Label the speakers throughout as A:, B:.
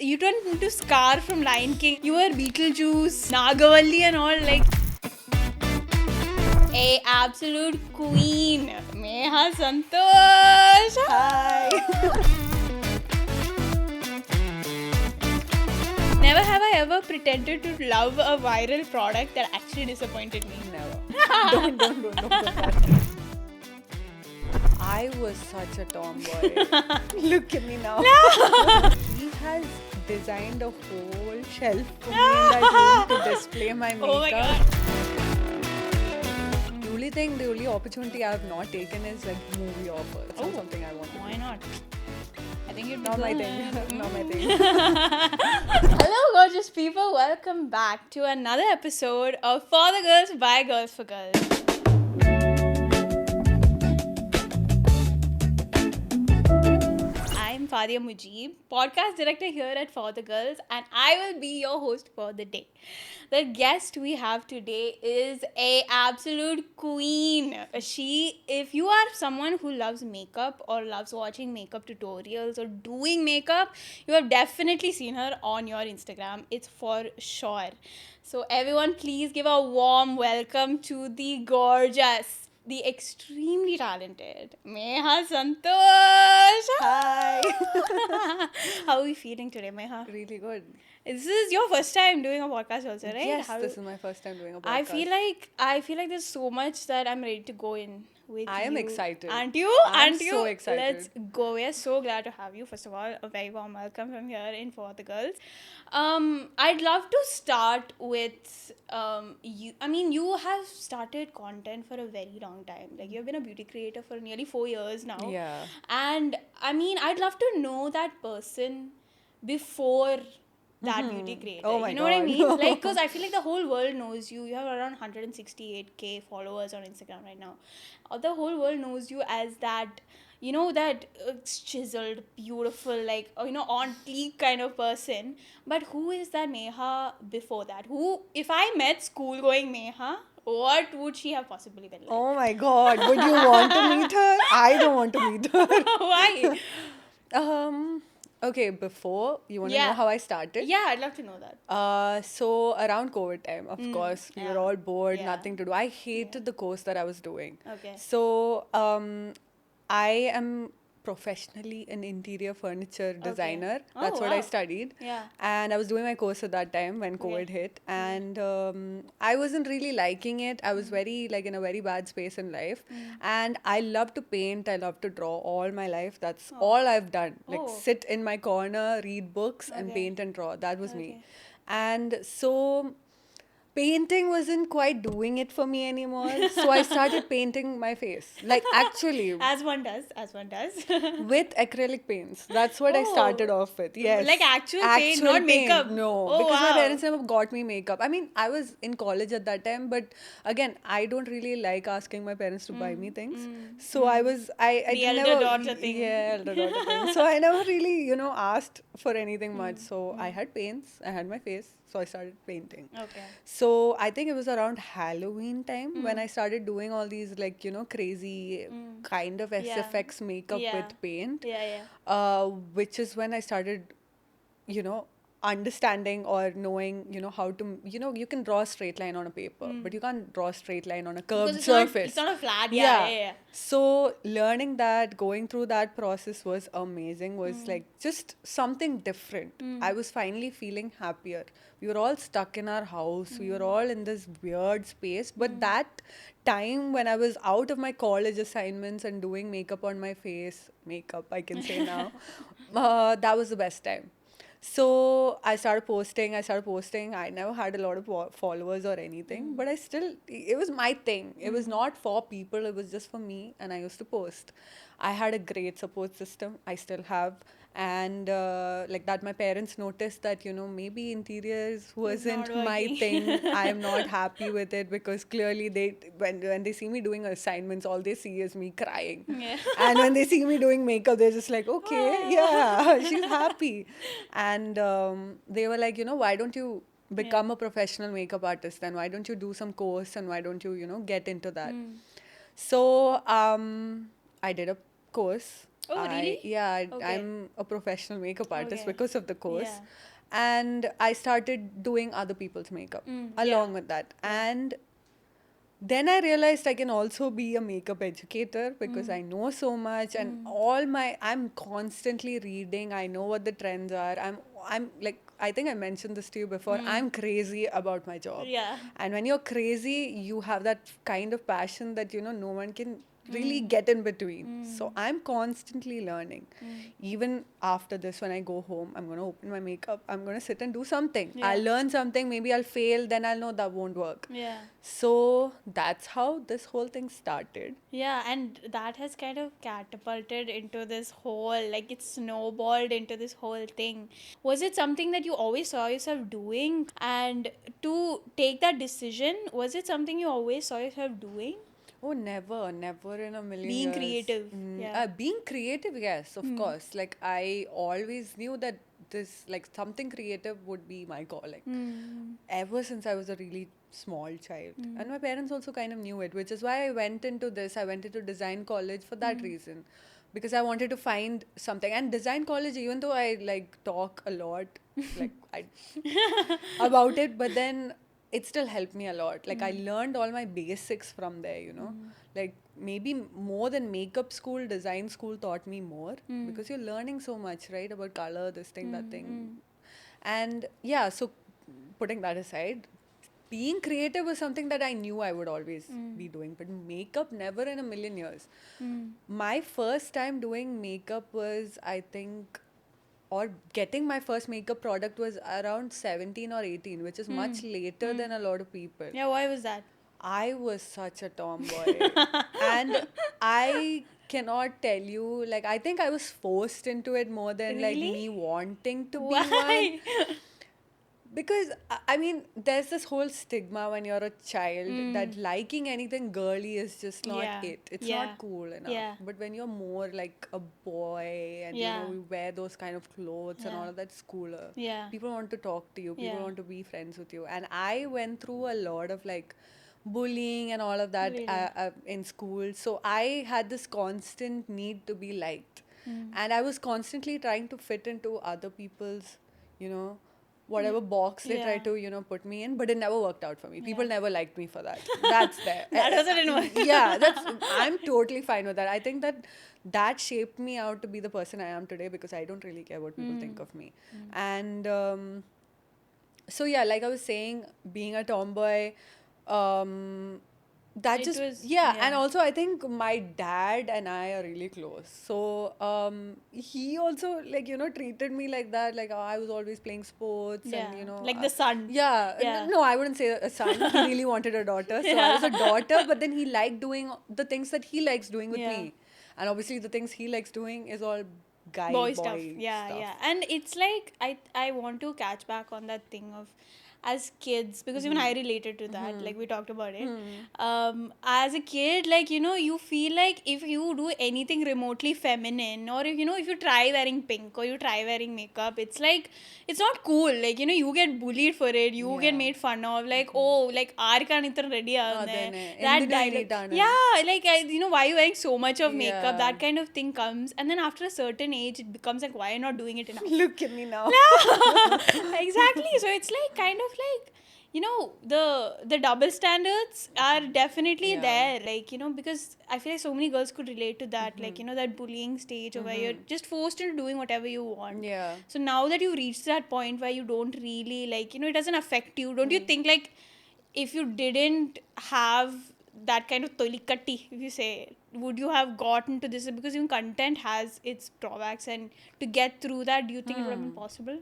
A: You turned into Scar from Lion King. You were Beetlejuice, Nagavalli and all, like a absolute queen. Neha Santosh.
B: Hi.
A: Never have I ever pretended to love a viral product that actually disappointed me.
B: Never. Don't. I was such a tomboy. Look at me now. He has designed a whole shelf for me in that room to display my makeup.
A: Oh my god.
B: The only opportunity I have not taken is like movie offers. It's not something I want to
A: Why not? I think you'd be
B: Not my
A: good.
B: thing. Not my thing.
A: Hello, gorgeous people. Welcome back to another episode of For the Girls, by Girls for Girls. I'm Fadia Mujib, podcast director here at For the Girls, and I will be your host for the day. The guest we have today is a absolute queen. If you are someone who loves makeup or loves watching makeup tutorials or doing makeup, you have definitely seen her on your Instagram. It's for sure. So everyone, please give a warm welcome to the gorgeous, the extremely talented Neha Santosh.
B: Hi.
A: How are we feeling today, Neha?
B: Really good.
A: This is your first time doing a podcast also, right?
B: Yes, this is my first time doing a podcast.
A: I feel like there's so much that I'm ready to go in with
B: I
A: you.
B: am excited.
A: Aren't you?
B: I'm
A: Aren't you?
B: so excited.
A: Let's go. We are so glad to have you. First of all, a very warm welcome from here in For the Girls. I'd love to start with you. I mean, you have started content for a very long time. Like, you've been a beauty creator for nearly 4 years now.
B: Yeah.
A: And I mean, I'd love to know that person before that beauty creator.
B: Oh my
A: you know what I
B: God.
A: mean? Like, because I feel like the whole world knows you. You have around 168k followers on Instagram right now. The whole world knows you as that, you know, that chiseled, beautiful, like, on fleek kind of person. But who is that Neha before that? Who, if I met school-going Neha, what would she have possibly been like?
B: Oh my God. Would you want to meet her? I don't want to meet her.
A: Why?
B: Okay, before, you want to
A: Yeah.
B: know how I started?
A: Yeah, I'd love to know that.
B: So around COVID time, of course, we were
A: yeah.
B: all bored,
A: Yeah.
B: nothing to do. I hated the course that I was doing.
A: Okay.
B: So I am professionally an interior furniture designer.
A: Oh,
B: That's what I
A: wow.
B: studied.
A: Yeah.
B: And I was doing my course at that time when COVID hit. And I wasn't really liking it. I was very, like, in a very bad space in life. And I love to paint. I love to draw all my life. That's all I've done. Like,
A: Oh.
B: sit in my corner, read books, and
A: Okay.
B: paint and draw. That was me.
A: Okay.
B: And so painting wasn't quite doing it for me anymore. So I started painting my face. Like, actually,
A: As one does.
B: with acrylic paints. That's what I
A: Oh.
B: started off with. Yes.
A: Like actual paint, not makeup?
B: No.
A: Oh,
B: because my
A: wow.
B: parents never got me makeup. I mean, I was in college at that time, but again, I don't really like asking my parents to buy me things. So I
A: The
B: didn't
A: elder
B: never,
A: daughter thing.
B: Yeah, elder daughter thing. So I never really, asked for anything much. So I had paints, I had my face. So I started painting.
A: Okay.
B: So I think it was around Halloween time when I started doing all these, like, crazy kind of
A: Yeah.
B: SFX makeup
A: Yeah.
B: with paint.
A: Yeah.
B: Which is when I started, understanding or knowing, how to, you can draw a straight line on a paper, but you can't draw a straight line on a curved
A: Because
B: surface.
A: it's not a flat. Yeah.
B: So learning that, going through that process was amazing, was like just something different. I was finally feeling happier. We were all stuck in our house. We were all in this weird space. But that time when I was out of my college assignments and doing makeup on my face, I can say now, that was the best time. So I started posting. I never had a lot of followers or anything, but it was my thing. It was not for people, it was just for me, and I used to post. I had a great support system. I still have. And like that, my parents noticed that, maybe interiors wasn't
A: not
B: my
A: working.
B: thing. I'm not happy with it because clearly when they see me doing assignments, all they see is me crying.
A: Yeah.
B: And when they see me doing makeup, they're just like, okay, yeah, she's happy. And they were like, why don't you become a professional makeup artist then? Why don't you do some course and why don't you, get into that? So I did a course
A: Oh, really? Okay.
B: I'm a professional makeup artist
A: Okay.
B: because of the course.
A: Yeah.
B: And I started doing other people's makeup
A: Yeah.
B: along with that.
A: Yeah.
B: And then I realized I can also be a makeup educator because
A: Mm.
B: I know so much and I'm constantly reading. I know what the trends are. I'm like I think I mentioned this to you before. I'm crazy about my job.
A: Yeah.
B: And when you're crazy, you have that kind of passion that no one can really get in between. So I'm constantly learning. Even after this, when I go home, I'm gonna open my makeup. I'm gonna sit and do something.
A: Yeah.
B: I'll learn something. Maybe I'll fail. Then I'll know that won't work.
A: Yeah.
B: So that's how this whole thing started.
A: Yeah, and that has kind of catapulted into this whole, like, it snowballed into this whole thing. Was it something that you always saw yourself doing? And to take that decision, was it something you always saw yourself doing?
B: Oh, never in a million
A: Being
B: years.
A: creative, yeah.
B: Being creative, yes, of course. Like, I always knew that like, something creative would be my calling. Ever since I was a really small child. And my parents also kind of knew it, which is why I went into this. I went into design college for that reason. Because I wanted to find something. And design college, even though I, like, talk a lot, like, about it, but then it still helped me a lot. Like, I learned all my basics from there. Like, maybe more than makeup school, design school taught me more because you're learning so much, right? About color, this thing, that thing. And yeah, so putting that aside, being creative was something that I knew I would always be doing, but makeup, never in a million years. My first time doing makeup was, I think, or getting my first makeup product was around 17 or 18, which is much later than a lot of people.
A: Yeah, why was that?
B: I was such a tomboy. And I cannot tell you, like, I think I was forced into it more than like
A: Really?
B: me wanting to be one.
A: Why?
B: Because I mean, there's this whole stigma when you're a child that liking anything girly is just not
A: Yeah.
B: it. It's
A: Yeah.
B: not cool enough.
A: Yeah.
B: But when you're more like a boy and
A: Yeah.
B: you wear those kind of clothes and
A: Yeah.
B: all of that's cooler.
A: Yeah.
B: People want to talk to you. People
A: Yeah.
B: want to be friends with you. And I went through a lot of like bullying and all of that
A: Really?
B: in school. So I had this constant need to be liked. And I was constantly trying to fit into other people's, whatever box they try
A: Yeah.
B: to, put me in, but it never worked out for me. People
A: Yeah.
B: never liked me for that. That's there.
A: That also didn't work.
B: Yeah, I'm totally fine with that. I think that shaped me out to be the person I am today because I don't really care what people think of me. And so yeah, like I was saying, being a tomboy, that
A: It
B: just
A: was-
B: yeah.
A: yeah.
B: And also I think my dad and I are really close. So he also treated me like that. Like I was always playing sports
A: Yeah.
B: and
A: Like the son.
B: Yeah,
A: Yeah.
B: no, I wouldn't say a son. He really wanted a daughter, so I was a daughter. But then he liked doing the things that he likes doing with
A: Yeah.
B: me, and obviously the things he likes doing is all
A: Boy stuff. Yeah,
B: stuff.
A: yeah. And it's like I want to catch back on that thing of as kids, because even I related to that, like we talked about it. As a kid, like you feel like if you do anything remotely feminine, or if if you try wearing pink or you try wearing makeup, it's like it's not cool. Like you get bullied for it, you get
B: Yeah.
A: made fun of, like oh, like aarkan itra ready
B: Adane.
A: that
B: Endidu
A: dialogue.
B: enitanu.
A: Yeah, like why are you wearing so much of makeup?
B: Yeah.
A: That kind of thing comes, and then after a certain age it becomes like, why are you not doing it enough?
B: Look at me now.
A: Exactly. So it's like kind of like the double standards are definitely
B: Yeah.
A: there, like because I feel like so many girls could relate to that, like that bullying stage where you're just forced into doing whatever you want.
B: Yeah.
A: So now that you reached that point where you don't really like it doesn't affect you, don't you think like if you didn't have that kind of tolikatti, if you say, would you have gotten to this? Because even content has its drawbacks, and to get through that, do you think it would have been possible?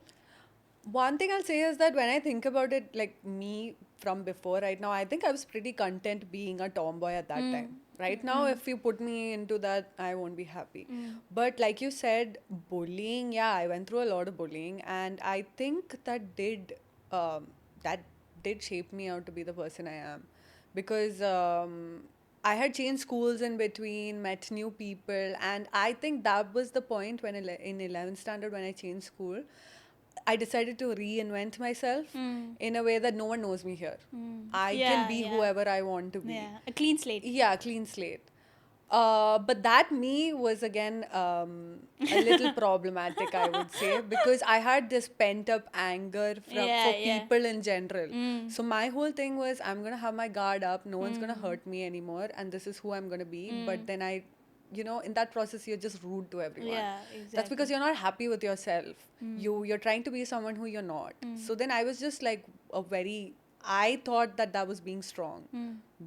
B: One thing I'll say is that when I think about it, like me from before, right now, I think I was pretty content being a tomboy at that time. Right now, if you put me into that, I won't be happy. But like you said, bullying, yeah, I went through a lot of bullying, and I think that did shape me out to be the person I am, because I had changed schools in between, met new people, and I think that was the point when in 11th standard when I changed school. I decided to reinvent myself in a way that no one knows me here. I
A: Yeah,
B: can be
A: yeah.
B: whoever I want to be.
A: Yeah, a clean slate.
B: Yeah, clean slate. But that me was again a little problematic, I would say, because I had this pent up anger for
A: Yeah.
B: people in general. So my whole thing was, I'm gonna have my guard up. No one's gonna hurt me anymore, and this is who I'm gonna be. But then in that process, you're just rude to everyone.
A: Yeah,
B: That's because
A: exactly.
B: you're not happy with yourself. You're trying to be someone who you're not. So then I was just like I thought that was being strong,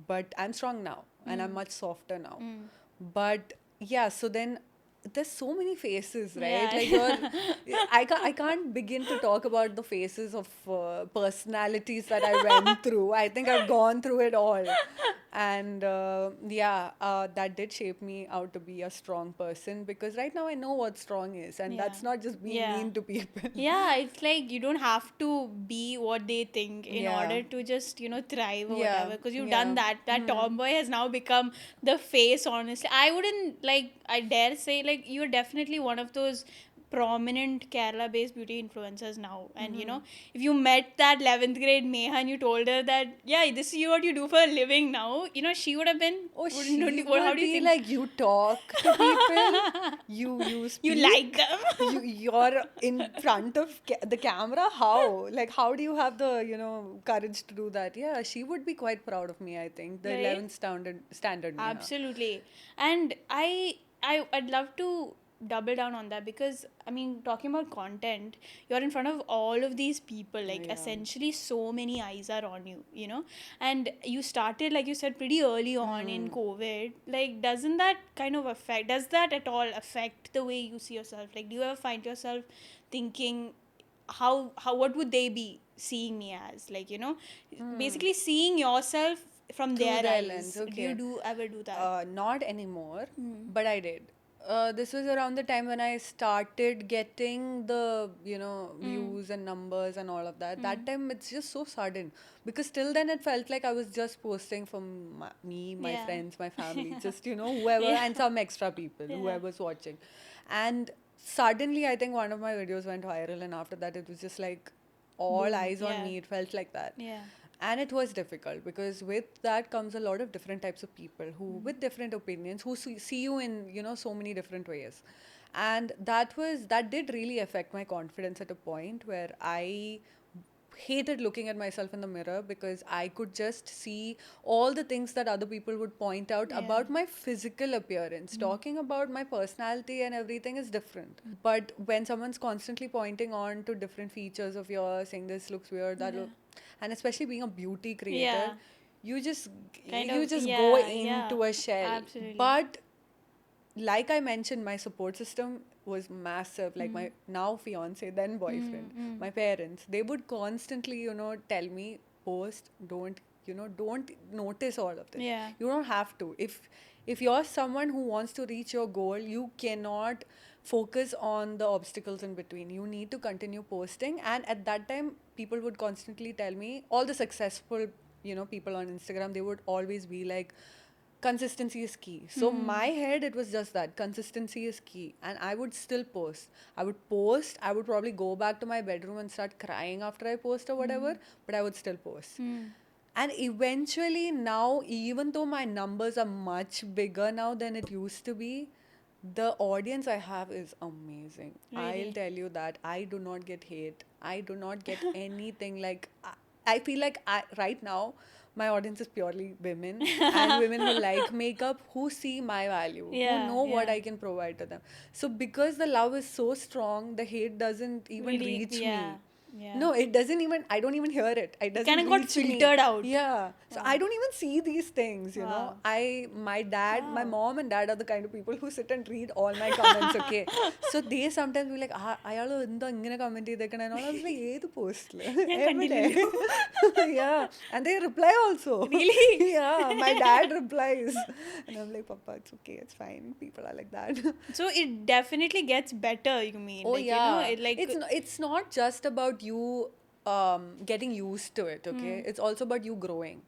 B: but I'm strong now, and I'm much softer now. But yeah, so then there's so many faces, right?
A: Yeah.
B: Like I can't begin to talk about the faces of personalities that I went through. I think I've gone through it all. And that did shape me out to be a strong person, because right now I know what strong is, and
A: Yeah.
B: that's not just being
A: Yeah.
B: mean to people.
A: Yeah, it's like you don't have to be what they think in
B: Yeah.
A: order to just, thrive or
B: Yeah.
A: whatever. Because you've
B: Yeah.
A: done that. That tomboy has now become the face, honestly. I wouldn't, I dare say, you're definitely one of those prominent Kerala based beauty influencers now. And, if you met that 11th grade Meha and you told her that, yeah, this is what you do for a living now, she would have been,
B: Oh,
A: how
B: she
A: do
B: would
A: you
B: be
A: think?
B: like, you talk to people, you
A: You
B: speak,
A: like them?
B: you're in front of the camera. How? Like, how do you have the courage to do that? Yeah, she would be quite proud of me. I think the
A: Right?
B: 11th standard me.
A: Absolutely. And I'd love to double down on that, because talking about content, you're in front of all of these people,
B: Yeah.
A: essentially so many eyes are on you, and you started, like you said, pretty early on in COVID. Doesn't that kind of does that at all affect the way you see yourself? Do you ever find yourself thinking, how what would they be seeing me as, basically seeing yourself from
B: Through
A: their
B: their lens,
A: eyes? Do you
B: okay.
A: ever do that?
B: Not anymore, but I did. This was around the time when I started getting the, views and numbers and all of that. That time it's just so sudden, because till then it felt like I was just posting for me, my
A: Yeah.
B: friends, my family, just, whoever,
A: Yeah.
B: and some extra people,
A: Yeah.
B: whoever's watching. And suddenly I think one of my videos went viral, and after that it was just like all
A: Boom.
B: eyes on
A: Yeah.
B: me. It felt like that.
A: Yeah.
B: And it was difficult, because with that comes a lot of different types of people who with different opinions, who see you in so many different ways. And that did really affect my confidence at a point where I hated looking at myself in the mirror, because I could just see all the things that other people would point out
A: Yeah.
B: about my physical appearance. Talking about my personality and everything is different. But when someone's constantly pointing on to different features of yours, saying this looks weird, that look, and especially being a beauty creator,
A: Yeah.
B: you just
A: Kind
B: you
A: of.
B: just go
A: Yeah.
B: into a shell.
A: Absolutely.
B: But like I mentioned, my support system was massive. Like my now fiance, then boyfriend, my parents, they would constantly, tell me, post, don't notice all of this.
A: Yeah.
B: You don't have to. If you're someone who wants to reach your goal, you cannot focus on the obstacles in between. You need to continue posting. And at that time, people would constantly tell me, all the successful, people on Instagram, they would always be like, consistency is key. So my head, it was just that consistency is key, and I would still post. I would probably go back to my bedroom and start crying after I post or whatever, but I would still post. And eventually now, even though my numbers are much bigger now than it used to be, the audience I have is amazing.
A: Really?
B: I'll tell you that. I do not get hate. I do not get anything. Like, I feel like right now, my audience is purely women, and women who like makeup, who see my value, who
A: Yeah,
B: know what
A: yeah.
B: I can provide to them. So because the love is so strong, the hate doesn't even
A: Really,
B: reach
A: yeah.
B: me.
A: Yeah.
B: No, it doesn't even, I don't even hear it. It doesn't
A: kinda got
B: reach me.
A: filtered out.
B: Yeah. So I don't even see these things,
A: Wow.
B: my dad, my
A: Wow.
B: mom and dad are the kind of people who sit and read all my comments, okay? So they sometimes be like, അയാള് എന്താ ഇങ്ങനെ comment ചെയ്തേക്കണേ? And all. I was like, ഏത് post? Yeah. And they reply also.
A: Really?
B: Yeah. My dad replies. And I'm like, Papa, it's okay, it's fine. People are like that.
A: So it definitely gets better, you mean?
B: Oh yeah,
A: It
B: it's not just about you getting used to it. Okay, it's also about you growing.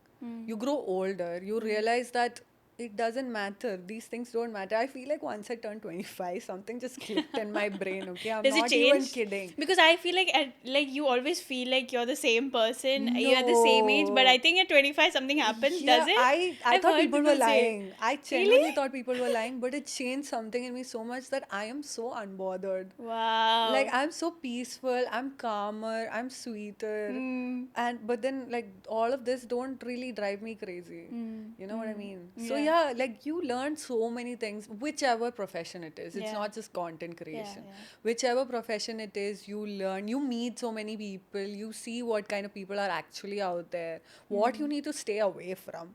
B: You grow older. You realize that it doesn't matter. These things don't matter. I feel like once I turned 25, something just clicked in my brain. Okay, I'm
A: Does it
B: not even
A: change?
B: kidding.
A: Because I feel like like you always feel like you're the same person, you're at the same age, but I
B: No.
A: think at 25 something happens, does
B: Yeah,
A: it?
B: I
A: I've
B: thought
A: heard
B: people were
A: people say.
B: lying. I genuinely
A: Really?
B: thought people were lying, but it changed something in me so much that I am so unbothered. Like
A: Wow.
B: I'm so peaceful, I'm calmer, I'm sweeter.
A: Mm.
B: And but then like all of this don't really drive me crazy.
A: Mm.
B: You know what I
A: Mm.
B: mean? So
A: Yeah.
B: yeah, like you learn so many things, whichever profession it is. It's
A: Yeah.
B: not just content
A: Yeah.
B: creation.
A: Yeah.
B: Whichever profession it is, you learn, you meet so many people, you see what kind of people are actually out there, what you need to stay away from.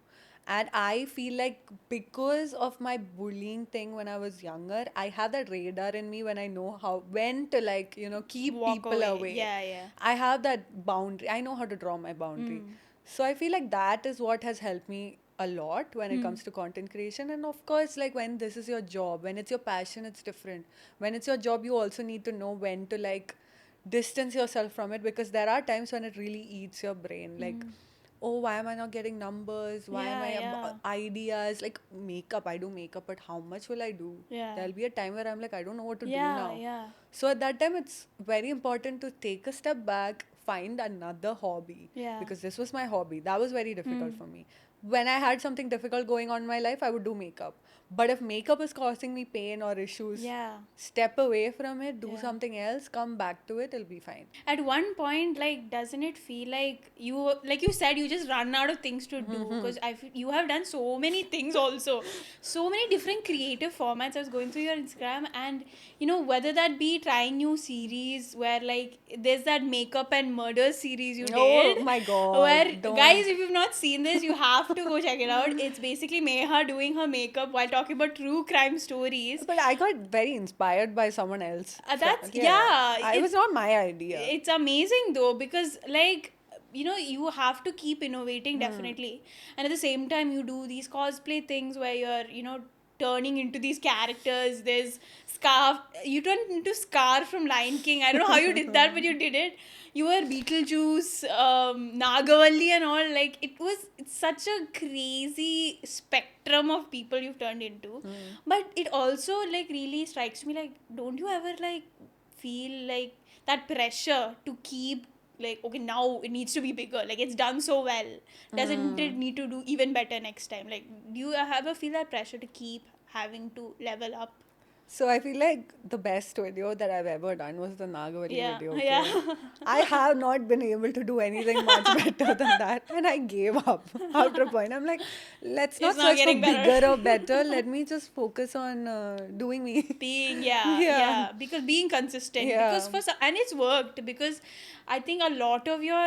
B: And I feel like because of my bullying thing when I was younger, I have that radar in me when I know how when to like, keep
A: Walk
B: people
A: away.
B: away.
A: Yeah. Yeah.
B: I have that boundary. I know how to draw my boundary.
A: Mm.
B: So I feel like that is what has helped me a lot when it
A: Hmm.
B: comes to content creation. And of course, like when this is your job, when it's your passion, it's different. When it's your job, you also need to know when to like distance yourself from it, because there are times when it really eats your brain. Like,
A: Mm.
B: oh, why am I not getting numbers? Why am
A: Yeah.
B: I
A: Yeah.
B: ideas? Like makeup, I do makeup, but how much will I do?
A: Yeah.
B: There'll be a time where I'm like, I don't know what to do
A: Yeah.
B: now.
A: Yeah.
B: So at that time, it's very important to take a step back, find another hobby,
A: Yeah.
B: because this was my hobby. That was very difficult
A: Mm.
B: for me. When I had something difficult going on in my life, I would do makeup. But if makeup is causing me pain or issues,
A: Yeah.
B: step away from it, do
A: Yeah.
B: something else, come back to it, it'll be fine.
A: At one point, like, doesn't it feel like you said, you just run out of things to do? Because you have done so many things also, so many different creative formats. I was going through your Instagram, and whether that be trying new series where like there's that makeup and murder series you
B: Oh
A: did,
B: my
A: where
B: god,
A: guys,
B: don't.
A: if you've not seen this, you have to go check it out. It's basically Meha doing her makeup while talking about true crime stories.
B: But I got very inspired by someone else.
A: That's
B: Yeah,
A: yeah.
B: it was not my idea.
A: It's amazing though, because like you have to keep innovating
B: Hmm.
A: definitely, and at the same time you do these cosplay things where you're turning into these characters. There's Scar, you turned into Scar from Lion King. I don't know how you did that, but you did it. You were Beetlejuice, Nagavalli and all. Like it's such a crazy spectrum of people you've turned into. But it also like really strikes me, like, don't you ever like feel like that pressure to keep, like, okay, now it needs to be bigger, like it's done so well, doesn't it need to do even better next time? Like, do you ever feel that pressure to keep having to level up?
B: So I feel like the best video that I've ever done was the Nagavalli
A: Yeah.
B: video, okay?
A: Yeah.
B: I have not been able to do anything much better than that, and I gave up after a point. I'm like, let's
A: It's
B: not
A: not
B: search for
A: getting better.
B: bigger or better. Let me just focus on doing me.
A: Being, yeah,
B: Yeah,
A: yeah, because being consistent, because
B: yeah.
A: for and it's worked, because I think a lot of your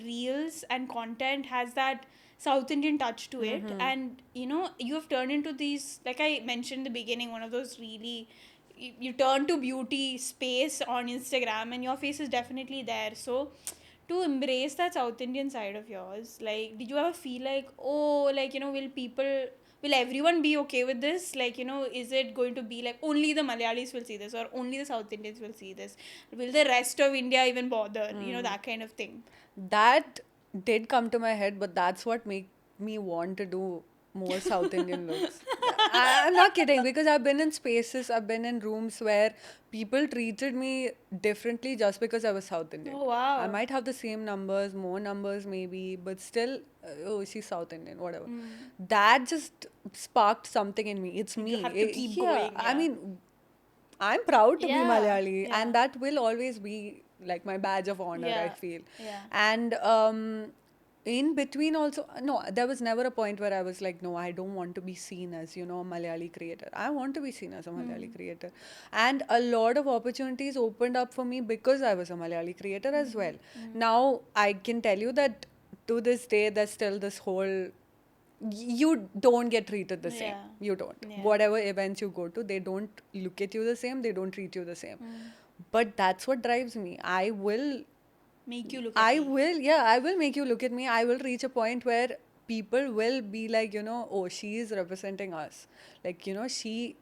A: reels and content has that South Indian touch to it, and you have turned into these, like I mentioned in the beginning, one of those really, you turn to beauty space on Instagram, and your face is definitely there. So to embrace that South Indian side of yours, like, did you ever feel like, oh, like, will everyone be okay with this? Like, is it going to be like only the Malayalis will see this, or only the South Indians will see this? Will the rest of India even bother? That kind of thing.
B: That did come to my head, but that's what made me want to do more South Indian looks. I'm not kidding, because I've been in spaces, I've been in rooms where people treated me differently just because I was South Indian.
A: Oh,
B: I
A: wow.
B: might have the same numbers, more numbers maybe, but still, oh, she's South Indian, whatever. That just sparked something in me. It's
A: You
B: me.
A: have to keep
B: Yeah,
A: going,
B: I
A: yeah.
B: mean, I'm proud to be
A: Yeah,
B: Malayali,
A: yeah,
B: and that will always be like my badge of honor, I
A: yeah,
B: feel.
A: yeah.
B: And in between also, no, there was never a point where I was like, no, I don't want to be seen as, a Malayali creator. I want to be seen as a Malayali creator. And a lot of opportunities opened up for me because I was a Malayali creator as well. Now, I can tell you that to this day, there's still this whole you don't get treated the same.
A: Yeah,
B: You don't.
A: yeah.
B: Whatever events you go to, they don't look at you the same. They don't treat you the same. But that's what drives me.
A: Make you look at me.
B: Yeah, I will make you look at me. I will reach a point where people will be like, oh, she is representing us. Like, she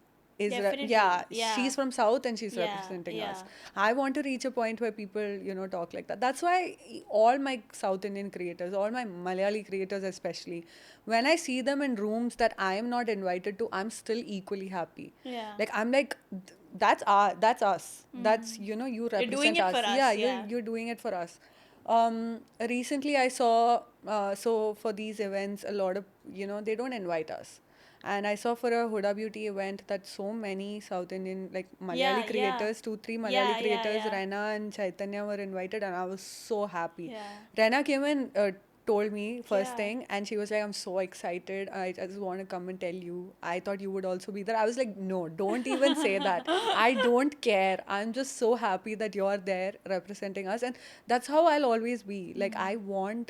A: Definitely.
B: yeah,
A: Yeah.
B: she's from South and she's
A: Yeah.
B: representing us.
A: Yeah.
B: I want to reach a point where people, talk like that. That's why all my South Indian creators, all my Malayali creators especially, when I see them in rooms that I am not invited to, I'm still equally happy.
A: Yeah.
B: Like I'm like, that's us. That's you
A: You're doing
B: represent
A: it for
B: us.
A: us.
B: Yeah,
A: Yeah.
B: you're doing it for us. Recently I saw so for these events a lot of they don't invite us, and I saw for a Huda Beauty event that so many South Indian like
A: Yeah.
B: Malayali
A: Yeah.
B: creators, 2 3 Malayali
A: Yeah. Yeah.
B: creators,
A: Yeah.
B: Rena and Chaitanya were invited, and I was so happy.
A: Yeah.
B: Rena came in, told me first
A: Yeah.
B: thing, and she was like, I'm so excited. I just want to come and tell you. I thought you would also be there. I was like, no, don't even say that. I don't care. I'm just so happy that you're there representing us. And that's how I'll always be. Like, I'm going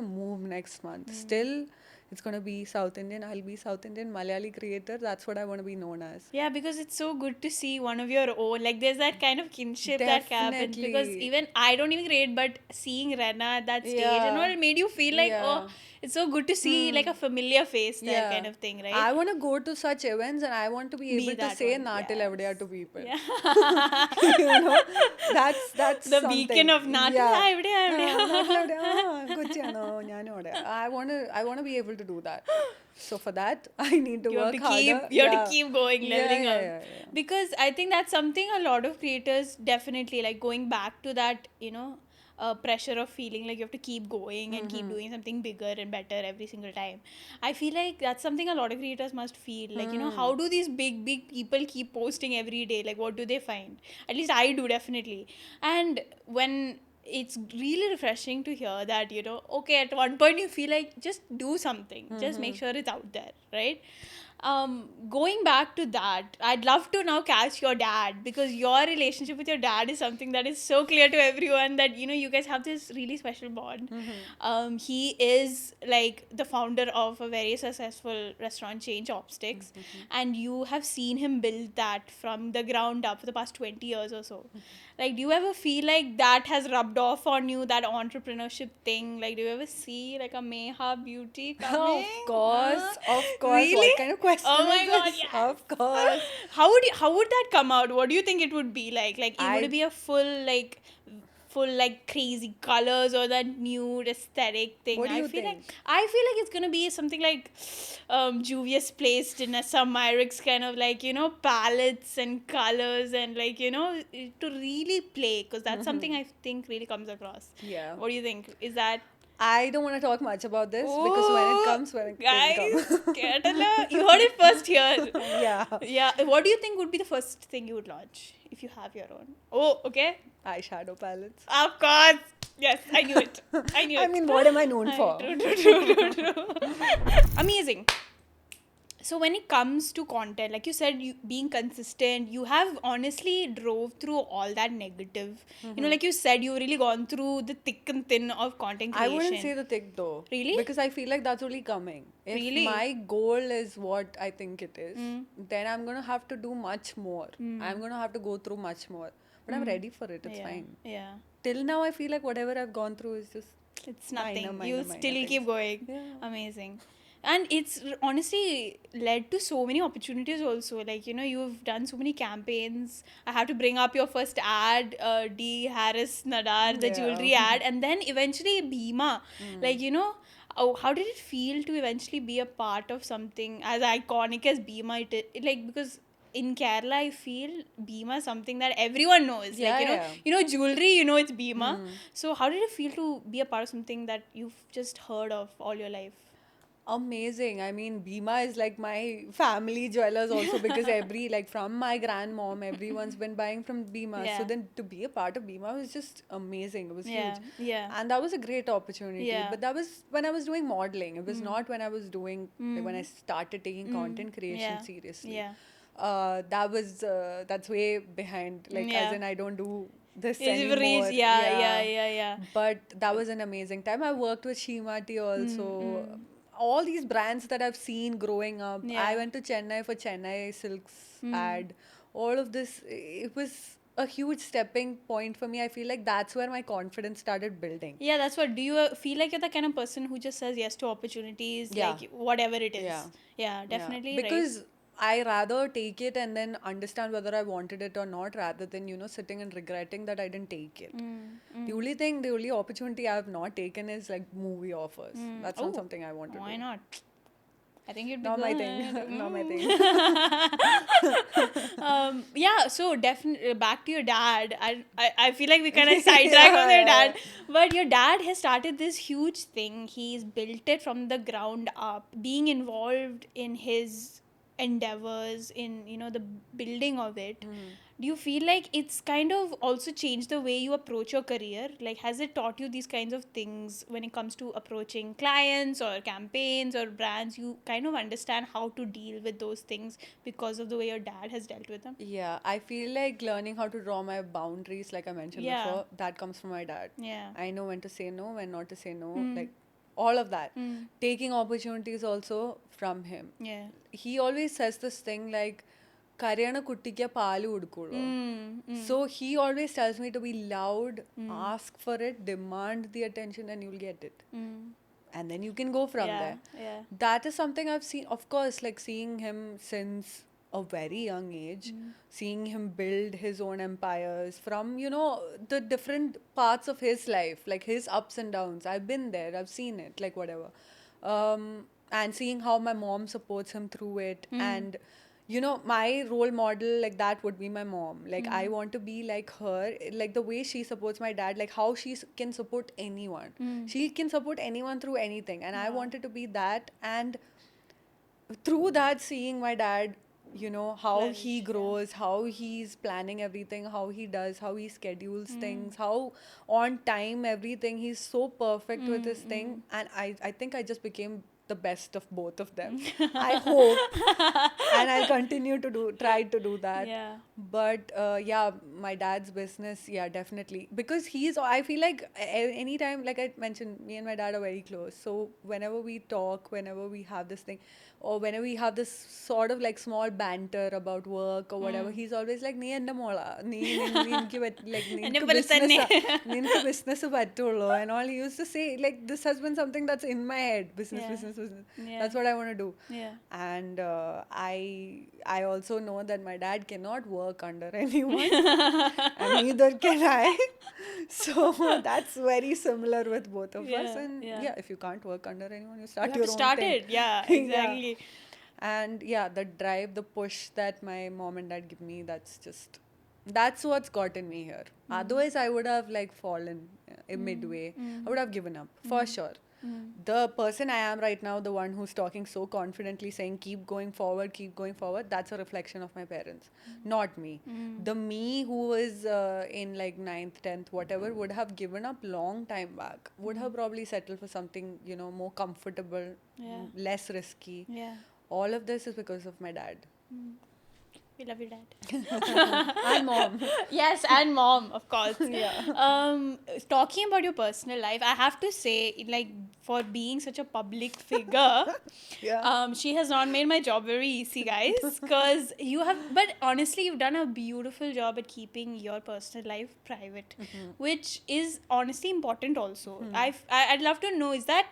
B: to move next month. Still, it's going to be South Indian. I'll be South Indian Malayali creator. That's what I want to be known as.
A: Yeah, because it's so good to see one of your own. Like, there's that kind of kinship that happens. Because
B: Definitely.
A: even I don't even create, but seeing Rena at that stage and all,
B: Yeah.
A: it made you feel like, oh,
B: Yeah.
A: it's so good to see like a familiar face there,
B: Yeah.
A: kind of thing, right?
B: I want to go to such events and I want to be
A: Be
B: able to
A: that
B: say
A: one,
B: Natil
A: yes.
B: Evadaya to people.
A: Yeah.
B: you know, that's
A: The
B: something.
A: beacon of Natil
B: Yeah.
A: Evadaya, Evadaya.
B: Natil Evadaya, Gucciano, Gnano Evadaya. I want to be able to do that. So for that, I need to
A: You have
B: work
A: to keep
B: harder.
A: you have
B: Yeah.
A: to keep going,
B: Yeah,
A: leveling
B: yeah,
A: up.
B: yeah.
A: Because I think that's something a lot of creators definitely like, going back to that, pressure of feeling like you have to keep going and keep doing something bigger and better every single time. I feel like that's something a lot of creators must feel like, how do these big people keep posting every day? Like, what do they find? At least I do, definitely. And when it's really refreshing to hear that, okay, at one point you feel like just do something, just make sure it's out there, right? Going back to that, I'd love to now catch your dad, because your relationship with your dad is something that is so clear to everyone that you guys have this really special bond. He is like the founder of a very successful restaurant chain, Chopsticks, and you have seen him build that from the ground up for the past 20 years or so. Like, do you ever feel like that has rubbed off on you, that entrepreneurship thing? Like, do you ever see like a Meha Beauty coming?
B: Of course, of course.
A: Really?
B: What kind of question
A: Oh my
B: is
A: God,
B: this?
A: yes.
B: Of course.
A: How would that come out? What do you think it would be like? Like, would it be a full like crazy colors, or that nude aesthetic thing?
B: What do you
A: I feel
B: think?
A: like it's gonna be something like Juvia's placed in a some Myricks kind of like, palettes and colors, and like, to really play, because that's something I think really comes across.
B: Yeah.
A: What do you think? Is that
B: I don't want to talk much about this because when it comes, when it
A: guys,
B: come.
A: Kerala, you heard it first here.
B: Yeah.
A: Yeah. What do you think would be the first thing you would launch if you have your own? Oh, okay.
B: Eyeshadow palettes.
A: Of course. Yes, I knew it. I knew it.
B: I mean, what am I known for?
A: True. Amazing. So when it comes to content, like you said, you being consistent, you have honestly drove through all that negative. Like you said, you've really gone through the thick and thin of content
B: I
A: creation.
B: wouldn't say the thick though.
A: Really?
B: Because I feel like that's only coming. If
A: Really?
B: my goal is what I think it is, then I'm going to have to do much more. I'm going to have to go through much more. But I'm ready for it. It's fine.
A: Yeah.
B: Till now, I feel like whatever I've gone through is just
A: It's nothing.
B: minor
A: You
B: things.
A: still keep going.
B: Yeah.
A: Amazing. And it's honestly led to so many opportunities also. Like, you've done so many campaigns. I have to bring up your first ad, D. Harris Nadar, the
B: Yeah.
A: jewelry ad, and then eventually Bhima. Like, how did it feel to eventually be a part of something as iconic as Bhima? Because in Kerala, I feel Bhima is something that everyone knows.
B: Yeah,
A: like,
B: yeah.
A: Jewelry, it's Bhima. So how did it feel to be a part of something that you've just heard of all your life?
B: Amazing. I mean, Bhima is like my family jewelers also because from my grandmom, everyone's been buying from Bhima.
A: Yeah.
B: So then to be a part of Bhima was just amazing. It was
A: Yeah,
B: huge.
A: yeah.
B: And that was a great opportunity.
A: Yeah.
B: But that was when I was doing modeling. It was not when I was doing, like, when I started taking content creation
A: Yeah.
B: seriously.
A: Yeah.
B: That's way behind. Like,
A: Yeah.
B: as in, I don't do this
A: It's
B: anymore.
A: Reels, yeah.
B: But that was an amazing time. I worked with Shimati also. All these brands that I've seen growing up.
A: Yeah.
B: I went to Chennai for Chennai Silks ad. All of this, it was a huge stepping point for me. I feel like that's where my confidence started building.
A: Yeah, that's what. Do you feel like you're the kind of person who just says yes to opportunities,
B: Yeah.
A: like whatever it is?
B: Yeah.
A: Yeah, definitely.
B: Yeah. Because I rather take it and then understand whether I wanted it or not, rather than, you know, sitting and regretting that I didn't take it. The only opportunity I have not taken is like movie offers. That's not
A: Oh,
B: something I want to
A: why
B: do.
A: not? I think you'd be
B: Not my
A: good.
B: thing. Not my thing.
A: Yeah, so definitely back to your dad. I feel like we kind of sidetrack on your dad, but your dad has started this huge thing. He's built it from the ground up, being involved in his endeavors, in the building of it. Do you feel like it's kind of also changed the way you approach your career? Like, has it taught you these kinds of things when it comes to approaching clients or campaigns or brands? You kind of understand how to deal with those things because of the way your dad has dealt with them?
B: Yeah, I feel like learning how to draw my boundaries, like I mentioned
A: Yeah.
B: before, that comes from my dad.
A: Yeah.
B: I know when to say no, when not to say no, like all of that. Taking opportunities also from him.
A: Yeah.
B: He always says this thing like, "Karyana kuttikya paalu udukulu." So he always tells me to be loud, ask for it, demand the attention, and you'll get it. And then you can go from
A: Yeah.
B: there.
A: Yeah.
B: That is something I've seen, of course, like seeing him since a very young age, seeing him build his own empires from, you know, the different parts of his life, like his ups and downs. I've been there, I've seen it, like whatever. And seeing how my mom supports him through it. And, you know, my role model, like that would be my mom. Like, I want to be like her, like the way she supports my dad, like how she can support anyone. She can support anyone through anything. And I wanted to be that. And through that, seeing my dad, you know, how he grows, how he's planning everything, how he does, how he schedules things, how on time everything, he's so perfect with his thing. And I think I just became the best of both of them. I hope. And I'll continue to try to do that.
A: Yeah.
B: But yeah, my dad's business, yeah, definitely. Because I feel like anytime, like I mentioned, me and my dad are very close. So whenever we talk, whenever we have this thing, or whenever we have this sort of like small banter about work or whatever, he's always like, "Nee enda mola, business pattullo," and all. He used to say, like, this has been something that's in my head, business,
A: Yeah.
B: business, business.
A: Yeah.
B: That's what I want to do.
A: Yeah.
B: And I also know that my dad cannot work under anyone, and neither can I. So that's very similar with both of us.
A: Yeah,
B: And
A: yeah.
B: yeah, if you can't work under anyone, you start
A: You have
B: your
A: to
B: own
A: start
B: thing.
A: it. Yeah,
B: Yeah.
A: exactly.
B: And yeah, the drive, the push that my mom and dad give me, that's what's gotten me here. Otherwise, I would have like fallen midway. I would have given up for sure. The person I am right now, the one who's talking so confidently, saying keep going forward, that's a reflection of my parents, not me. The me who is in like 9th, 10th, whatever, would have given up long time back, would have probably settled for something, you know, more comfortable, less risky.
A: Yeah.
B: All of this is because of my dad.
A: We love your dad.
B: And mom.
A: Yes, and mom, of course.
B: Yeah.
A: Talking about your personal life, I have to say, like, for being such a public figure,
B: Yeah.
A: she has not made my job very easy, guys. Because but honestly, you've done a beautiful job at keeping your personal life private, which is honestly important also. I'd love to know, is that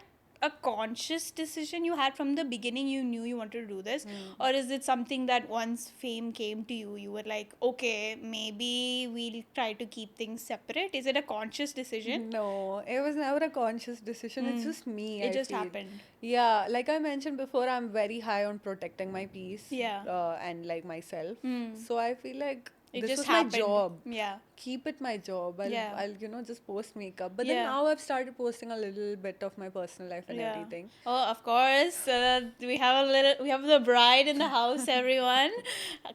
A: a conscious decision you had from the beginning? You knew you wanted to do this, or is it something that once fame came to you were like, okay, maybe we'll try to keep things separate? Is it a conscious decision?
B: No, it was never a conscious decision. It's just me.
A: It
B: I
A: just
B: feel.
A: happened.
B: Yeah, like I mentioned before, I'm very high on protecting my peace.
A: Yeah.
B: And like myself. So I feel like
A: It
B: this
A: just
B: was
A: happened.
B: my job.
A: Yeah.
B: Keep it my job.
A: Yeah.
B: I'll you know, just post makeup. But then
A: Yeah.
B: now I've started posting a little bit of my personal life and
A: Yeah.
B: everything.
A: Oh, of course. We have the bride in the house, everyone.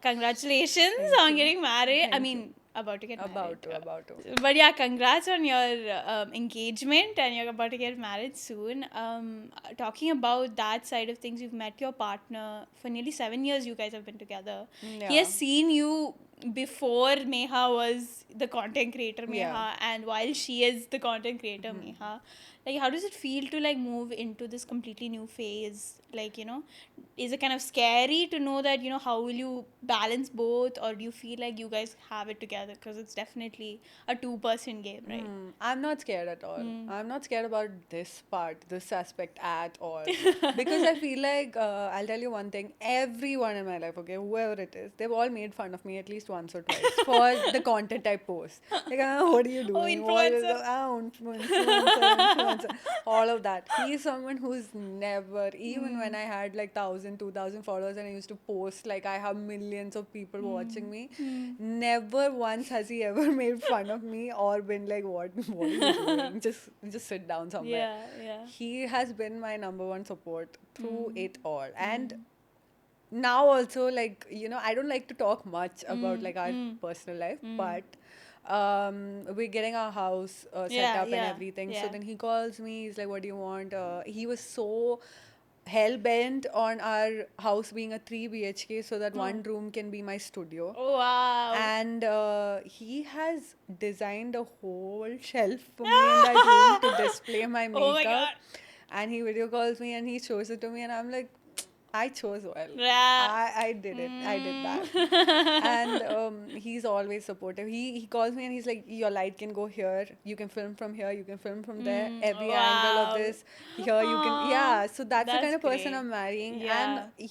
A: Congratulations on getting married. I mean, about to get married.
B: About to.
A: But yeah, congrats on your engagement, and you're about to get married soon. Talking about that side of things, you've met your partner for nearly 7 years. You guys have been together. He has
B: Yeah.
A: seen you before Meha was the content creator Meha,
B: Yeah.
A: and while she is the content creator Meha, like how does it feel to like move into this completely new phase? Like, you know, is it kind of scary to know that, you know, how will you balance both, or do you feel like you guys have it together? Because it's definitely a two-person game, right?
B: I'm not scared at all. I'm not scared about this part, this aspect at all. Because I feel like, I'll tell you one thing, everyone in my life, okay, whoever it is, they've all made fun of me at least once or twice for the content I post. Like, what are you
A: Oh,
B: doing? What is
A: influencer.
B: influencer, all of that. He's someone who's never, even when I had like 1,000, 2,000 followers and I used to post like I have millions of people watching me, never once has he ever made fun of me or been like, what are you doing? Just sit down somewhere.
A: Yeah.
B: He has been my number one support through it all. And now also, like, you know, I don't like to talk much about like our personal life, but we're getting our house set
A: Yeah,
B: up and
A: yeah,
B: everything. So
A: yeah.
B: then he calls me, he's like, what do you want? He was so hell bent on our house being a 3 BHK so that one room can be my studio.
A: Oh, wow.
B: And he has designed a whole shelf for me in that room to display my makeup.
A: Oh my God.
B: And he video calls me and he shows it to me, and I'm like, I chose well.
A: Yeah.
B: I did it. I did that. And he's always supportive. He calls me and he's like, your light can go here. You can film from here. You can film from there. Every angle of
A: Wow.
B: this. Here you can.
A: Aw,
B: Yeah. So that's the
A: that's
B: kind of person
A: great.
B: I'm marrying.
A: Yeah.
B: And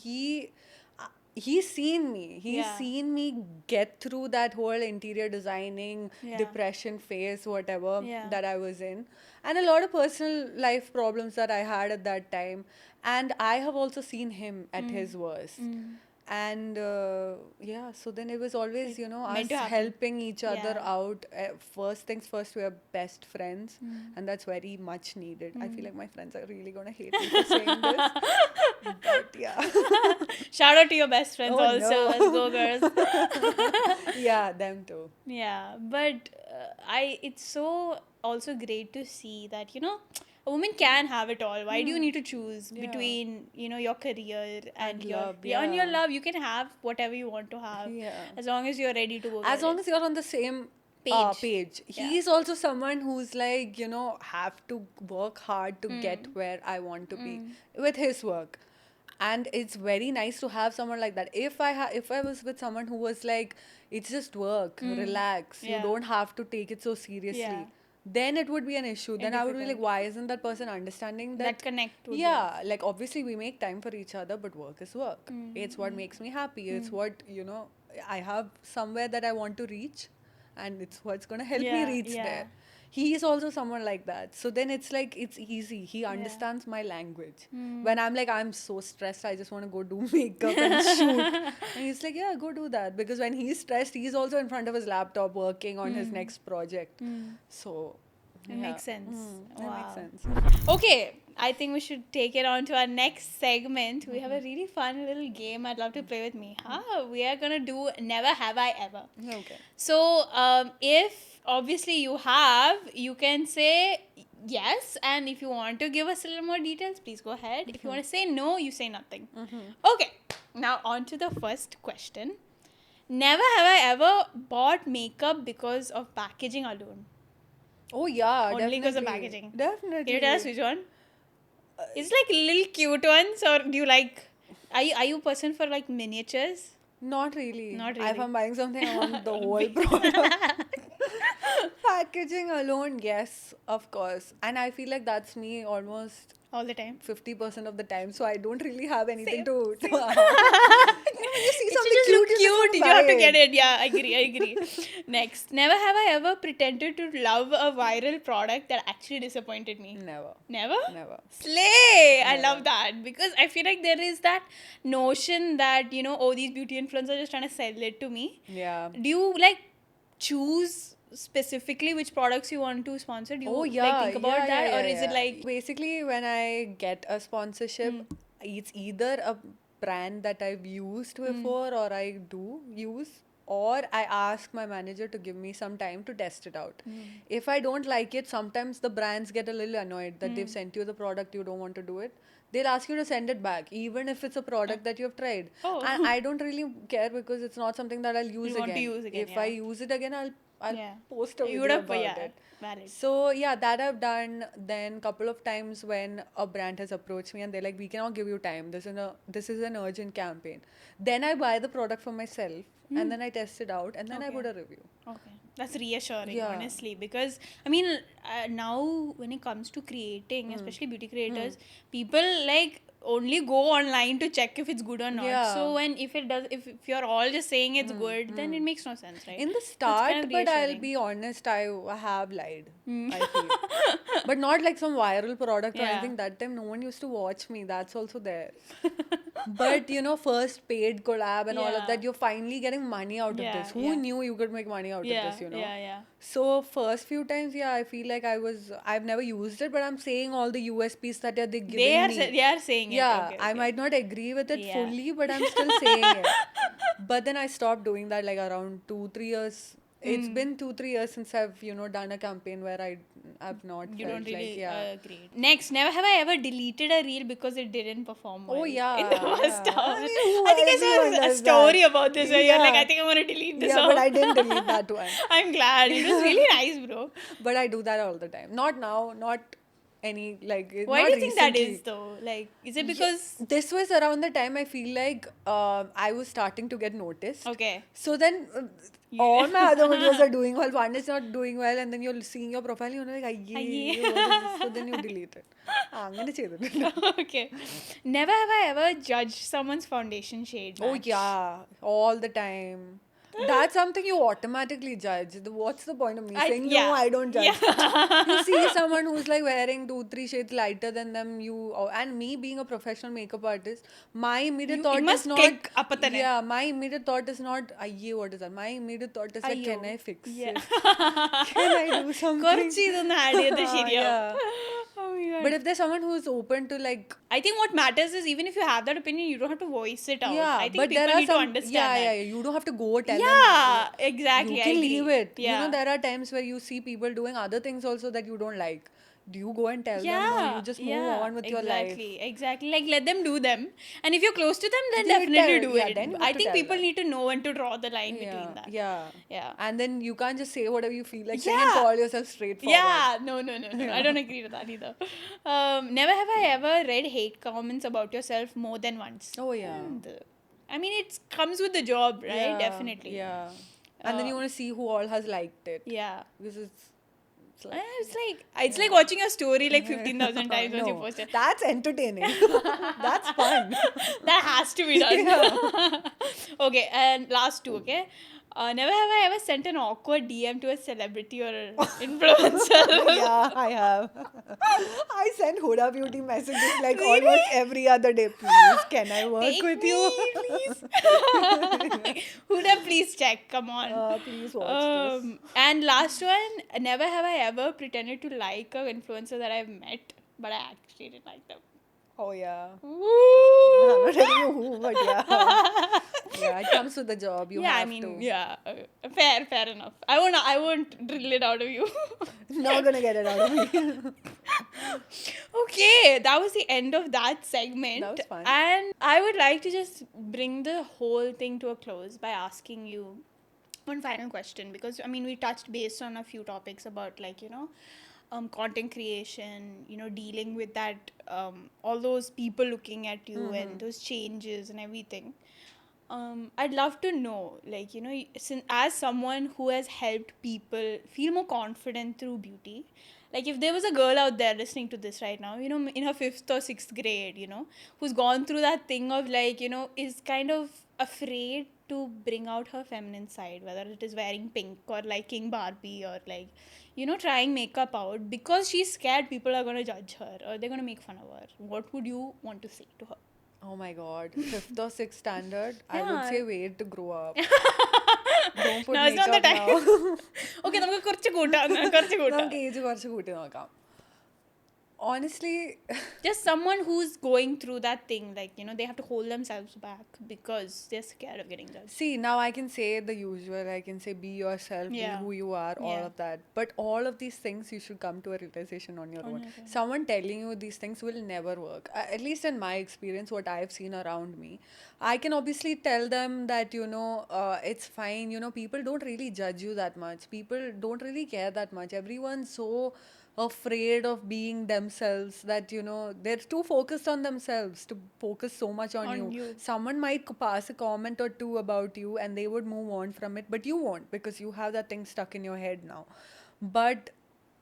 B: he's seen me. He's
A: Yeah.
B: seen me get through that whole interior designing,
A: Yeah.
B: depression phase, whatever
A: Yeah.
B: that I was in, and a lot of personal life problems that I had at that time. And I have also seen him at his worst. And yeah, so then it was always, you know, us
A: meant to happen.
B: helping each other
A: Yeah.
B: out. First things first, we are best friends, and that's very much needed. I feel like my friends are really gonna hate me for saying this, but yeah.
A: Shout out to your best friends
B: Oh,
A: also.
B: no.
A: Let's go, girls.
B: Yeah, them too.
A: Yeah, but it's so also great to see that, you know, a woman can have it all. Why do you need to choose
B: Yeah.
A: between, you know, your career and your
B: love,
A: on your
B: yeah.
A: love? You can have whatever you want to have,
B: Yeah.
A: as long as you're ready to go.
B: As long as you're on the same
A: Page.
B: page.
A: Yeah.
B: He's also someone who's like, you know, have to work hard to get where I want to be with his work. And it's very nice to have someone like that. If I was with someone who was like, it's just work, relax, you
A: Yeah.
B: don't have to take it so seriously,
A: Yeah.
B: then it would be an issue. Then I would be like,
A: difficult.
B: why isn't that person understanding
A: that connect with
B: yeah, like obviously we make time for each other, but work is work. It's what makes me happy. It's what, you know, I have somewhere that I want to reach, and it's what's going to help me
A: Yeah,
B: reach
A: yeah.
B: there. He is also someone like that. So then it's like, it's easy. He understands my language. When I'm like, I'm so stressed, I just want to go do makeup and shoot. And he's like, yeah, go do that. Because when he's stressed, he's also in front of his laptop working on his next project. So
A: It makes sense.
B: That makes
A: Wow.
B: sense.
A: Okay, I think we should take it on to our next segment. We have a really fun little game I'd love to play with Meha. We are gonna do Never Have I Ever.
B: Okay.
A: So, if obviously you have, you can say yes, and if you want to give us a little more details, please go ahead. If you want to say no, you say nothing. Okay, now on to the first question. Never have I ever bought makeup because of packaging alone.
B: Oh yeah,
A: Only because of
B: definitely.
A: packaging.
B: Definitely.
A: Can you tell us which one? It's like little cute ones, or do you like? Are you a person for like miniatures?
B: Not really.
A: Not
B: If
A: really.
B: I'm buying something, I want the whole product. Packaging alone, yes, of course. And I feel like that's me almost
A: All the time.
B: 50% of the time. So I don't really have anything to.
A: Same.
B: You know, when you see
A: It should
B: something
A: just
B: cute,
A: look
B: you just
A: cute.
B: want
A: You have to
B: buy
A: get it. Yeah, I agree. Next. Never have I ever pretended to love a viral product that actually disappointed me.
B: Never.
A: Never?
B: Never.
A: Slay! I
B: Never.
A: love that, because I feel like there is that notion that, you know, oh, these beauty influencers are just trying to sell it to me.
B: Yeah.
A: Do you like choose specifically which products you want to sponsor? Do you
B: Oh yeah.
A: like think about
B: yeah,
A: that,
B: yeah,
A: or is it
B: yeah.
A: like
B: basically when I get a sponsorship, it's either a brand that I've used before or I do use, or I ask my manager to give me some time to test it out. If I don't like it, sometimes the brands get a little annoyed that they've sent you the product, you don't want to do it. They'll ask you to send it back, even if it's a product that you have tried.
A: Oh.
B: And I don't really care because it's not something that I'll use
A: want to
B: again.
A: use again,
B: If I
A: yeah.
B: use it again, I'll
A: Yeah.
B: post a
A: You
B: video
A: would have,
B: about
A: yeah,
B: it.
A: valid.
B: So yeah, that I've done. Then couple of times when a brand has approached me and they're like, we cannot give you time. This is an urgent campaign. Then I buy the product for myself and then I test it out and then I
A: Okay.
B: put a review.
A: Okay, that's reassuring,
B: Yeah.
A: honestly, because I mean, now when it comes to creating, especially beauty creators, people like only go online to check if it's good or not.
B: Yeah.
A: So when if you're all just saying it's good, then it makes no sense, right?
B: In the
A: So it's
B: start,
A: kind of
B: but I'll
A: reassuring.
B: be honest, I have lied. I feel. But not like some viral product or
A: Yeah.
B: anything. That time no one used to watch me. That's also there. But you know, first paid collab and all
A: Yeah.
B: of that, you're finally getting money out of
A: Yeah,
B: this. Who
A: yeah.
B: knew you could make money out of
A: Yeah,
B: this, you know?
A: yeah.
B: So first few times, yeah, I feel like I've never used it, but I'm saying all the USPs that they're giving me.
A: They are saying
B: Yeah,
A: it. Okay,
B: I
A: okay.
B: might not agree with it
A: Yeah.
B: fully, but I'm still saying it. But then I stopped doing that like around 2-3 years. It's been 2-3 years since I've done a campaign where I've not
A: You
B: felt
A: don't really
B: like yeah.
A: agree. Next, never have I ever deleted a reel because it didn't perform well.
B: Oh yeah,
A: In the first
B: yeah.
A: hour.
B: I mean,
A: I think I
B: everyone
A: saw a
B: does
A: story
B: that.
A: about this where you're like,
B: Yeah.
A: I think I want to delete this.
B: Yeah,
A: off.
B: but I didn't delete that one.
A: I'm glad. It was really nice, bro.
B: But I do that all the time. Not now, not any like.
A: Why
B: not
A: do you think that
B: recently.
A: is though? Like, is it because
B: This was around the time I feel like I was starting to get noticed.
A: okay?
B: So then all my other videos are doing well. One is not doing well, and then you're seeing your profile, you're like,
A: Aye.
B: what is this? So then you delete it. അങ്ങനെ ചെയ്തിട്ടുണ്ട്.
A: Okay. Never have I ever judged someone's foundation shade.
B: Oh
A: match.
B: yeah, all the time. That's something you automatically judge. What's the point of me saying
A: yeah.
B: no? I don't judge.
A: Yeah.
B: You see someone who's like wearing 2-3 shades lighter than them. And me being a professional makeup artist, my immediate thought
A: it
B: is
A: must
B: not.
A: click appatane.
B: Yeah, my immediate thought is not. Ayye, what is that? My immediate thought is like,
A: Ayyo.
B: can I fix
A: Yeah.
B: it? Can I do something?
A: കുറച്ച് ഇതൊന്ന് add ചെയ്ത് ശരിയാവും.
B: Yeah.
A: Oh my God.
B: But if there's someone who's open to like.
A: I think what matters is even if you have that opinion, you don't have to voice it out.
B: Yeah,
A: I think
B: but
A: people
B: there are
A: need
B: some.
A: to understand
B: Yeah,
A: that.
B: yeah, you don't have to go tell them.
A: Yeah, exactly.
B: You
A: I
B: can
A: agree.
B: leave it.
A: Yeah.
B: You know, there are times where you see people doing other things also that you don't like. Do you go and tell them? No, you just move on with your life.
A: Exactly. Like let them do them. And if you're close to them, then
B: They
A: definitely
B: tell-
A: do
B: yeah,
A: it.
B: then you
A: I
B: have to
A: think
B: tell
A: people
B: them.
A: need to know when to draw the line between
B: Yeah,
A: that.
B: yeah.
A: Yeah.
B: And then you can't just say whatever you feel like saying
A: Yeah.
B: and call yourself straightforward.
A: Yeah, no. I don't agree with that either. Never have I ever read hate comments about yourself more than once.
B: Oh yeah.
A: I mean, it comes with the job, right?
B: Yeah,
A: Definitely.
B: Yeah. And then you want to see who all has liked it.
A: Yeah.
B: Because it's
A: It's like watching a story like 15,000 times once you
B: no,
A: post it.
B: that's entertaining. That's fun.
A: That has to be done. Okay, and last two, okay? Never have I ever sent an awkward DM to a celebrity or influencer.
B: Yeah, I have. I send Huda Beauty messages like almost every other day. Please, can I work
A: Take
B: with
A: me,
B: you?
A: please. Huda, please check. Come on.
B: Please watch this.
A: And last one, never have I ever pretended to like an influencer that I've met, but I actually didn't like them.
B: Oh yeah.
A: Woo!
B: I'm not telling you who, but yeah. Yeah, it comes with the job. You
A: Yeah,
B: have
A: I mean,
B: to.
A: yeah, fair enough. I won't drill it out of you.
B: Not gonna get it out of me.
A: Okay, that was the end of that segment.
B: That was fun.
A: And I would like to just bring the whole thing to a close by asking you one final question, because I mean we touched base on a few topics about, like, you know, content creation, you know, dealing with that, all those people looking at you and those changes and everything. I'd love to know, like, you know, as someone who has helped people feel more confident through beauty, like if there was a girl out there listening to this right now, you know, in her 5th or 6th grade, you know, who's gone through that thing of, like, you know, is kind of afraid to bring out her feminine side, whether it is wearing pink or liking Barbie or, like, you know, trying makeup out because she's scared people are going to judge her or they're going to make fun of her, what would you want to say to her?
B: Oh my god. 5th or 6th standard. I would
A: Yeah.
B: say wait to grow up. Don't put
A: No, it's not the
B: makeup
A: time.
B: now.
A: Okay, നമുക്ക് കുറച്ച് കൂട്ടാം കുറച്ച് കൂട്ടാം.
B: നമുക്ക് age കുറച്ച് കൂട്ടി നോക്കാം. Honestly,
A: Just someone who's going through that thing, like, they have to hold themselves back because they're scared of getting judged.
B: see, now I can say the usual. I can say be yourself, be
A: Yeah.
B: who you are, all
A: Yeah.
B: of that. But all of these things, you should come to a realization on your
A: On
B: own.
A: your own.
B: Someone telling you these things will never work. At least in my experience, what I've seen around me, I can obviously tell them that, it's fine. People don't really judge you that much. People don't really care that much. Everyone's so afraid of being themselves that they're too focused on themselves to focus so much on
A: On
B: you.
A: you.
B: Someone might pass a comment or two about you and they would move on from it, but you won't because you have that thing stuck in your head now. But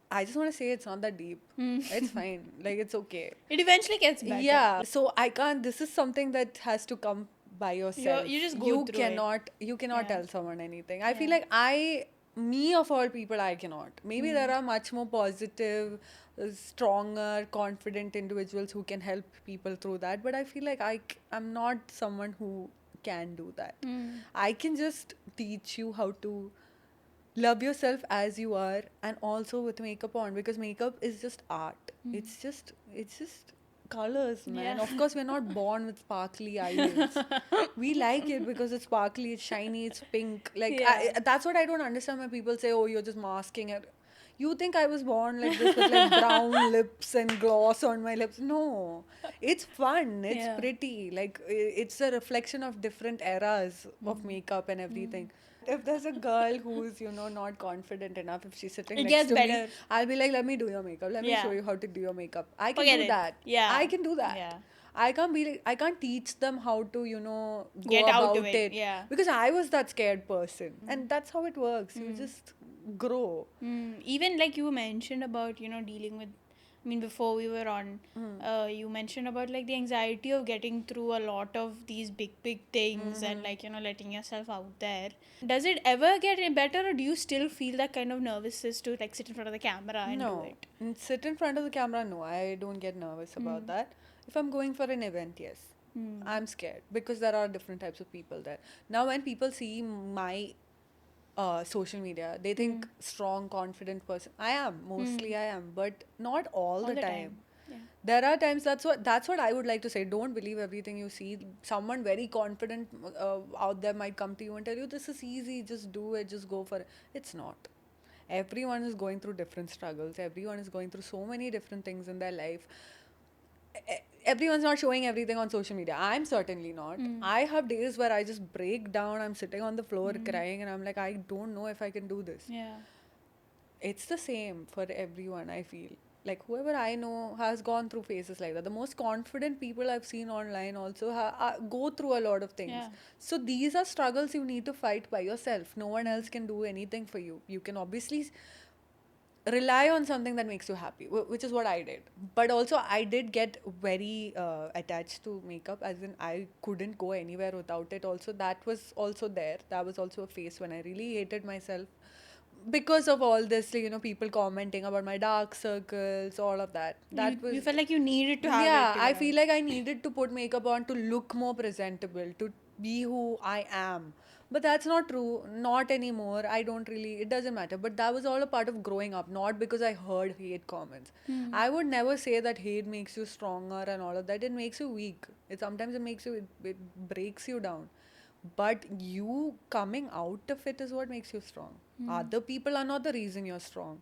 B: I just want to say it's not that deep. It's fine, like it's okay.
A: It eventually gets better.
B: Yeah, so I can't, this is something that has to come by yourself.
A: You just go
B: You
A: through it.
B: cannot
A: Yeah.
B: tell someone anything. I feel
A: Yeah.
B: like me of all people, I cannot. Maybe there are much more positive, stronger, confident individuals who can help people through that, but I feel like I'm not someone who can do that. I can just teach you how to love yourself as you are, and also with makeup on, because makeup is just art. It's just colors, man.
A: Yeah.
B: Of course, we're not born with sparkly eyes. We like it because it's sparkly, it's shiny, it's pink. Like
A: Yeah.
B: that's what I don't understand when people say, "Oh, you're just masking it." You think I was born like this with like brown lips and gloss on my lips? No, it's fun. It's
A: Yeah.
B: pretty. Like it's a reflection of different eras of makeup and everything. If there's a girl who's not confident enough, if she's sitting
A: It
B: next
A: gets
B: to me,
A: better.
B: I'll be like, let me do your makeup. Let me
A: Yeah.
B: show you how to do your makeup. I can
A: Forget
B: do
A: it.
B: that.
A: Yeah.
B: I can do that.
A: Yeah.
B: I can't be like, I can't teach them how to go
A: Get out
B: about
A: of it, yeah.
B: because I was that scared person, and that's how it works. You just grow.
A: Even like you mentioned about, dealing with, I mean, before we were on, you mentioned about like the anxiety of getting through a lot of these big things and like, letting yourself out there. Does it ever get better, or do you still feel that kind of nervousness to like sit in front of the camera and do
B: No,
A: it?
B: sit in front of the camera. No, I don't get nervous about that. If I'm going for an event, yes, I'm scared because there are different types of people there. Now, when people see my social media, they think strong, confident person. I am mostly I am, but not all the time.
A: Yeah.
B: There are times that's what I would like to say. Don't believe everything you see. Someone very confident out there might come to you and tell you this is easy, just do it, just go for it. It's not. Everyone is going through different struggles. Everyone is going through so many different things in their life. Everyone's not showing everything on social media. I'm certainly not. I have days where I just break down. I'm sitting on the floor crying, and I'm like, I don't know if I can do this.
A: Yeah.
B: It's the same for everyone, I feel. Like whoever I know has gone through phases like that. The most confident people I've seen online also go through a lot of things.
A: Yeah.
B: So these are struggles you need to fight by yourself. No one else can do anything for you. You can obviously rely on something that makes you happy, which is what I did. But also, I did get very attached to makeup, as in I couldn't go anywhere without it. Also, that was also there. That was also a phase when I really hated myself because of all this, people commenting about my dark circles, all of that.
A: You felt like you needed to have
B: Yeah,
A: it
B: I
A: together.
B: feel like I needed to put makeup on to look more presentable, to be who I am. But that's not true. Not anymore. I don't really, it doesn't matter. But that was all a part of growing up, not because I heard hate comments. I would never say that hate makes you stronger and all of that. It makes you weak. Sometimes it makes you, it breaks you down. But you coming out of it is what makes you strong. Other people are not the reason you're strong.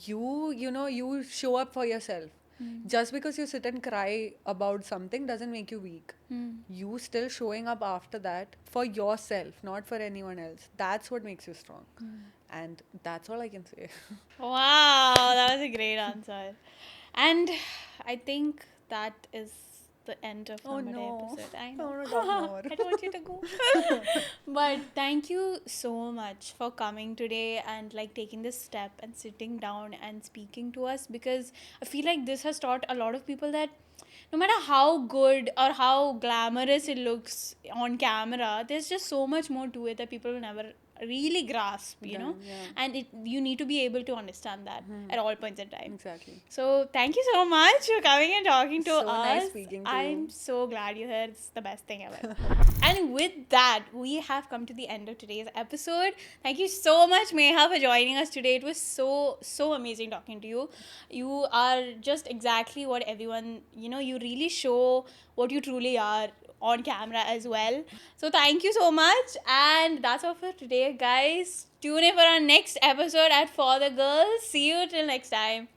B: You show up for yourself. Just because you sit and cry about something doesn't make you weak. You still showing up after that for yourself, not for anyone else. That's what makes you strong. And that's all I can say.
A: Wow, that was a great answer. And I think that is the end of
B: Oh
A: Number Day
B: no.
A: episode. I
B: I
A: know.
B: wanna talk more.
A: I don't want you to go. But thank you so much for coming today and like taking this step and sitting down and speaking to us, because I feel like this has taught a lot of people that no matter how good or how glamorous it looks on camera, there's just so much more to it that people will never really grasp, you know,
B: Yeah.
A: and you need to be able to understand that at all points in time.
B: Exactly.
A: So thank you so much for coming and talking to
B: So
A: us.
B: nice speaking to
A: I'm
B: you.
A: so glad you're here. It's the best thing ever. And with that, we have come to the end of today's episode. Thank you so much, Meha, for joining us today. It was so amazing talking to you. You are just exactly what everyone, you know, you really show what you truly are on camera as well. So thank you so much. And that's all for today, guys. Tune in for our next episode at For the Girls. See you till next time.